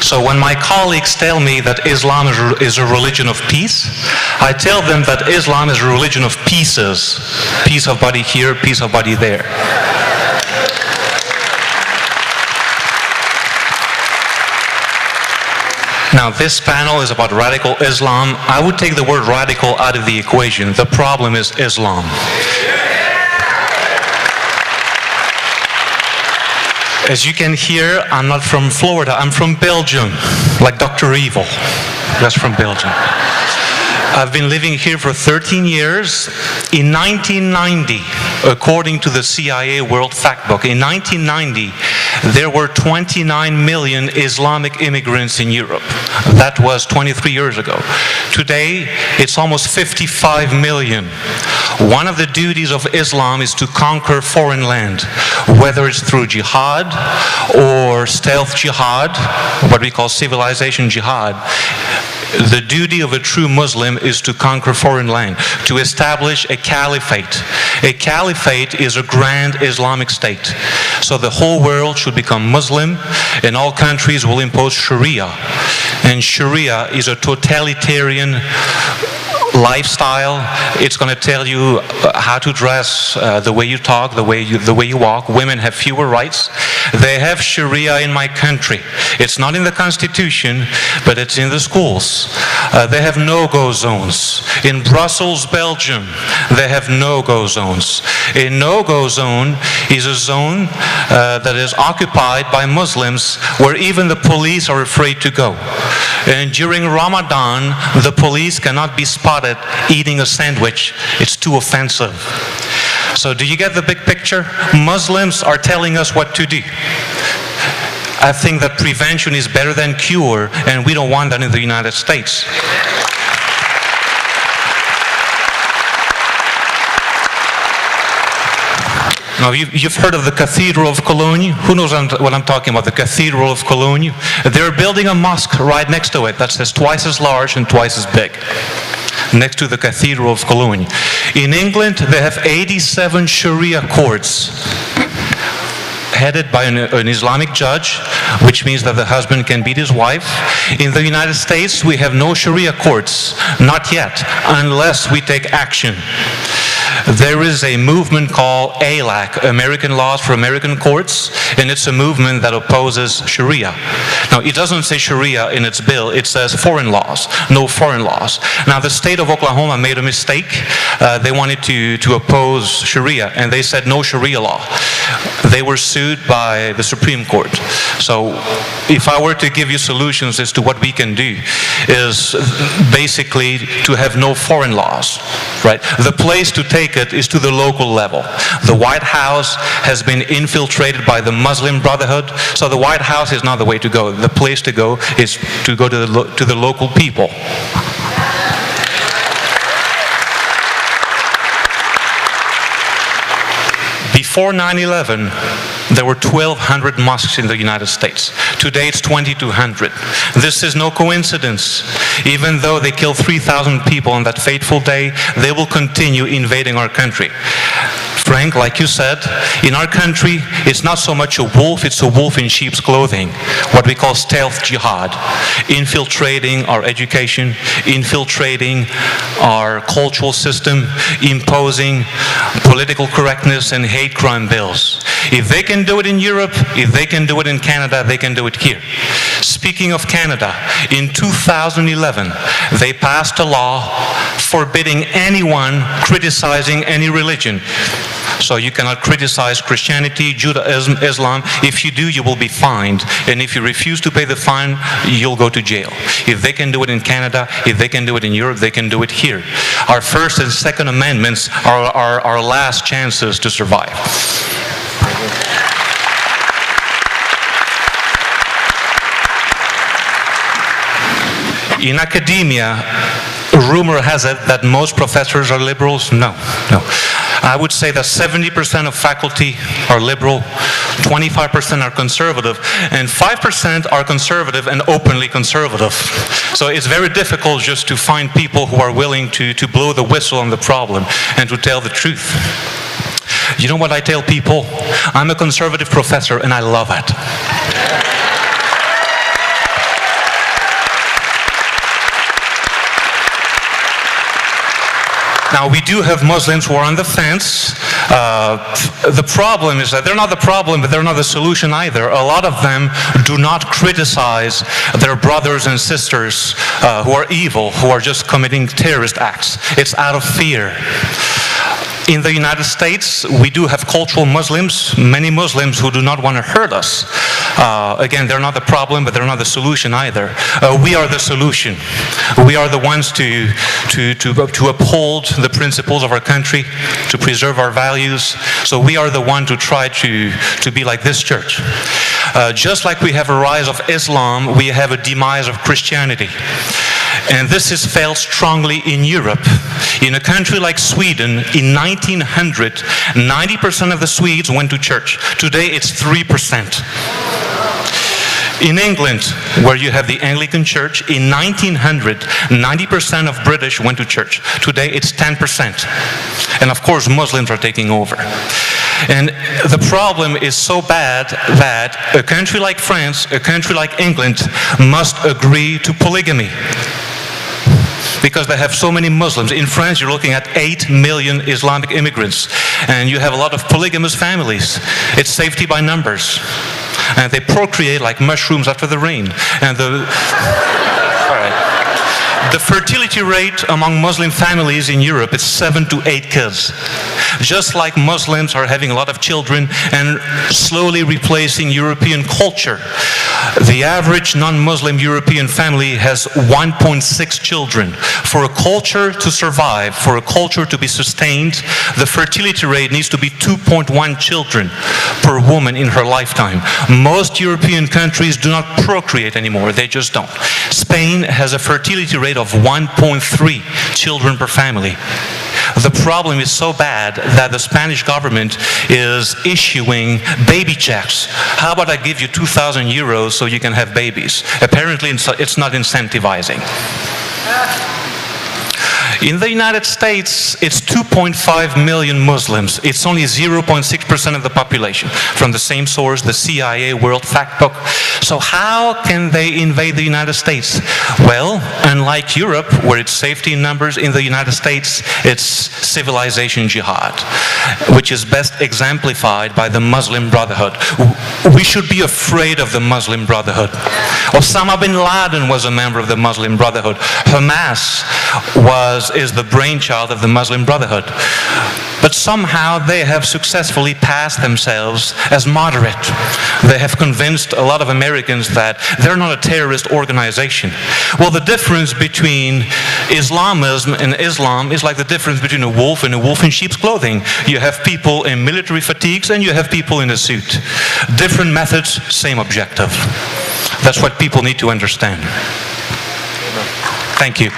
So when my colleagues tell me that Islam is a religion of peace, I tell them that Islam is a religion of pieces. Piece of body here, piece of body there. Now, this panel is about radical Islam. I would take the word radical out of the equation. The problem is Islam. As you can hear, I'm not from Florida, I'm from Belgium, like Dr. Evil. That's from Belgium. I've been living here for 13 years. In 1990, according to the CIA World Factbook, in 1990, there were 29 million Islamic immigrants in Europe. That was 23 years ago. Today, it's almost 55 million. One of the duties of Islam is to conquer foreign land, whether it's through jihad or stealth jihad, what we call civilization jihad. The duty of a true Muslim is to conquer foreign land, to establish a caliphate. A caliphate is a grand Islamic state. So the whole world should become Muslim, and all countries will impose Sharia. And Sharia is a totalitarian lifestyle. It's going to tell you how to dress, the way you talk, the way you walk. Women have fewer rights. They have Sharia in my country. It's not in the Constitution, but it's in the schools. They have no-go zones. In Brussels, Belgium, they have no-go zones. A no-go zone is a zone that is occupied by Muslims where even the police are afraid to go. And during Ramadan, the police cannot be spotted eating a sandwich. It's too offensive. So do you get the big picture? Muslims are telling us what to do. I think that prevention is better than cure, and we don't want that in the United States. Now, you've heard of the Cathedral of Cologne. Who knows what I'm talking about, the Cathedral of Cologne? They're building a mosque right next to it that says twice as large and twice as big, next to the Cathedral of Cologne. In England, they have 87 Sharia courts, headed by an Islamic judge, which means that the husband can beat his wife. In the United States, we have no Sharia courts, not yet, unless we take action. There is a movement called ALAC, American Laws for American Courts, and it's a movement that opposes Sharia. Now, it doesn't say Sharia in its bill, it says foreign laws, no foreign laws. Now, the state of Oklahoma made a mistake. They wanted to oppose Sharia, and they said no Sharia law. They were sued by the Supreme Court. So, if I were to give you solutions as to what we can do, is basically to have no foreign laws, right? The place to take it is to the local level. The White House has been infiltrated by the Muslim Brotherhood, so the White House is not the way to go. The place to go is to go to the local people. Before 9/11, there were 1,200 mosques in the United States. Today it's 2,200. This is no coincidence. Even though they killed 3,000 people on that fateful day, they will continue invading our country. Frank, like you said, in our country, it's not so much a wolf, it's a wolf in sheep's clothing. What we call stealth jihad. Infiltrating our education, infiltrating our cultural system, imposing political correctness and hate crime bills. If they can do it in Europe, if they can do it in Canada, they can do it here. Speaking of Canada, in 2011, they passed a law forbidding anyone criticizing any religion. So you cannot criticize Christianity, Judaism, Islam. If you do, you will be fined. And if you refuse to pay the fine, you'll go to jail. If they can do it in Canada, if they can do it in Europe, they can do it here. Our First and Second Amendments are our last chances to survive. In academia, rumor has it that most professors are liberals. No. I would say that 70% of faculty are liberal, 25% are conservative, and 5% are conservative and openly conservative. So it's very difficult just to find people who are willing to blow the whistle on the problem and to tell the truth. You know what I tell people? I'm a conservative professor and I love it. Now, we do have Muslims who are on the fence. The problem is that they're not the problem, but they're not the solution either. A lot of them do not criticize their brothers and sisters who are evil, who are just committing terrorist acts. It's out of fear. In the United States, we do have cultural Muslims, many Muslims who do not want to hurt us. Again, they're not the problem, but they're not the solution either. We are the solution. We are the ones to uphold the principles of our country, to preserve our values. So we are the one to try to be like this church. Just like we have a rise of Islam, we have a demise of Christianity. And this is felt strongly in Europe. In a country like Sweden, in 1900, 90% of the Swedes went to church. Today, it's 3%. In England, where you have the Anglican Church, in 1900, 90% of British went to church. Today, it's 10%. And of course, Muslims are taking over. And the problem is so bad that a country like France, a country like England, must agree to polygamy, because they have so many Muslims. In France, you're looking at 8 million Islamic immigrants, and you have a lot of polygamous families. It's safety by numbers. And they procreate like mushrooms after the rain. And the fertility rate among Muslim families in Europe is 7 to 8 kids. Just like Muslims are having a lot of children and slowly replacing European culture, the average non-Muslim European family has 1.6 children. For a culture to survive, for a culture to be sustained, the fertility rate needs to be 2.1 children per woman in her lifetime. Most European countries do not procreate anymore. They just don't. Spain has a fertility rate of 1.3 children per family. The problem is so bad that the Spanish government is issuing baby checks. How about I give you 2,000 euros so you can have babies? Apparently it's not incentivizing. In the United States, it's 2.5 million Muslims. It's only 0.6% of the population. From the same source, the CIA World Factbook. So how can they invade the United States? Well, unlike Europe, where it's safety in numbers, in the United States, it's civilization jihad, which is best exemplified by the Muslim Brotherhood. We should be afraid of the Muslim Brotherhood. Osama bin Laden was a member of the Muslim Brotherhood. Hamas is the brainchild of the Muslim Brotherhood. But somehow they have successfully passed themselves as moderate. They have convinced a lot of Americans that they're not a terrorist organization. Well, the difference between Islamism and Islam is like the difference between a wolf and a wolf in sheep's clothing. You have people in military fatigues and you have people in a suit. Different methods, same objective. That's what people need to understand. Thank you.